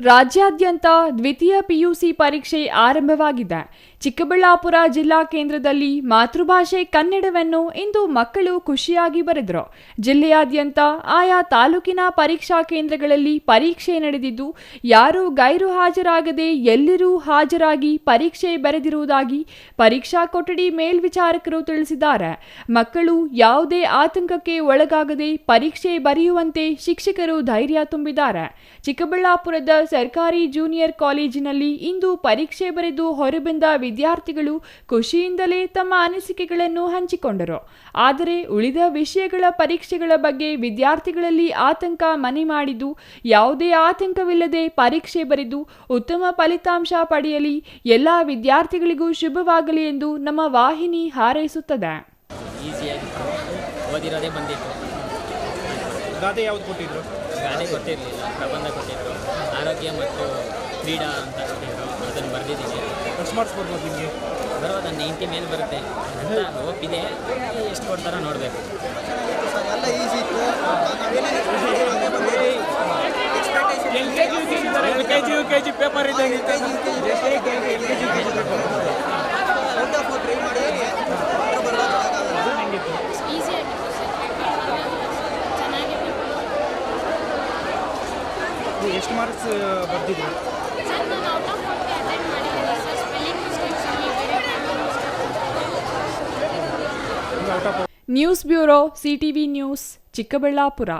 ರಾಜ್ಯಾದ್ಯಂತ ದ್ವಿತೀಯ ಪಿಯುಸಿ ಪರೀಕ್ಷೆ ಆರಂಭವಾಗಿದೆ. ಚಿಕ್ಕಬಳ್ಳಾಪುರ ಜಿಲ್ಲಾ ಕೇಂದ್ರದಲ್ಲಿ ಮಾತೃಭಾಷೆ ಕನ್ನಡವನ್ನು ಇಂದು ಮಕ್ಕಳು ಖುಷಿಯಾಗಿ ಬರೆದರು. ಜಿಲ್ಲೆಯಾದ್ಯಂತ ಆಯಾ ತಾಲೂಕಿನ ಪರೀಕ್ಷಾ ಕೇಂದ್ರಗಳಲ್ಲಿ ಪರೀಕ್ಷೆ ನಡೆದಿದ್ದು, ಯಾರೂ ಗೈರು ಹಾಜರಾಗದೆ ಎಲ್ಲರೂ ಹಾಜರಾಗಿ ಪರೀಕ್ಷೆ ಬರೆದಿರುವುದಾಗಿ ಪರೀಕ್ಷಾ ಕೊಠಡಿ ಮೇಲ್ವಿಚಾರಕರು ತಿಳಿಸಿದ್ದಾರೆ. ಮಕ್ಕಳು ಯಾವುದೇ ಆತಂಕಕ್ಕೆ ಒಳಗಾಗದೆ ಪರೀಕ್ಷೆ ಬರೆಯುವಂತೆ ಶಿಕ್ಷಕರು ಧೈರ್ಯ ತುಂಬಿದ್ದಾರೆ. ಚಿಕ್ಕಬಳ್ಳಾಪುರದ ಸರ್ಕಾರಿ ಜೂನಿಯರ್ ಕಾಲೇಜಿನಲ್ಲಿ ಇಂದು ಪರೀಕ್ಷೆ ಬರೆದು ಹೊರಬಂದ ವಿದ್ಯಾರ್ಥಿಗಳು ಖುಷಿಯಿಂದಲೇ ತಮ್ಮ ಅನಿಸಿಕೆಗಳನ್ನು ಹಂಚಿಕೊಂಡರು. ಆದರೆ ಉಳಿದ ವಿಷಯಗಳ ಪರೀಕ್ಷೆಗಳ ಬಗ್ಗೆ ವಿದ್ಯಾರ್ಥಿಗಳಲ್ಲಿ ಆತಂಕ ಮನೆ ಮಾಡಿದ್ದು, ಯಾವುದೇ ಆತಂಕವಿಲ್ಲದೆ ಪರೀಕ್ಷೆ ಬರೆದು ಉತ್ತಮ ಫಲಿತಾಂಶ ಪಡೆಯಲಿ, ಎಲ್ಲ ವಿದ್ಯಾರ್ಥಿಗಳಿಗೂ ಶುಭವಾಗಲಿ ಎಂದು ನಮ್ಮ ವಾಹಿನಿ ಹಾರೈಸುತ್ತದೆ. ಗಾದೆ ಯಾವುದು ಕೊಟ್ಟಿದ್ರು? ಗಾದೆ ಕೊಟ್ಟಿರಲಿಲ್ಲ, ಪ್ರಬಂಧ ಕೊಟ್ಟಿದ್ರು. ಆರೋಗ್ಯ ಮತ್ತು ಕ್ರೀಡಾ ಅಂತ ಕೊಟ್ಟಿದ್ರು, ಅದನ್ನು ಬರೆದಿದ್ದೀನಿ. ಎಷ್ಟು ಮಾರ್ಕ್ಸ್ ಬರ್ಬೋದು ನಿಮಗೆ? ಬರೋದು 90 ಮೇಲೆ ಬರುತ್ತೆ ಅಂತ ಹೋಪಿದೆ. ಎಷ್ಟು ಕೊಡ್ತಾರೋ ನೋಡಬೇಕು. LKG ಪೇಪರ್ ಇದೆ. ಎಷ್ಟು ಮಾರ್ಕ್ಸ್ ಬರ್ತಿದ್ರು? News bureau, CTV news, Chikkaballapur.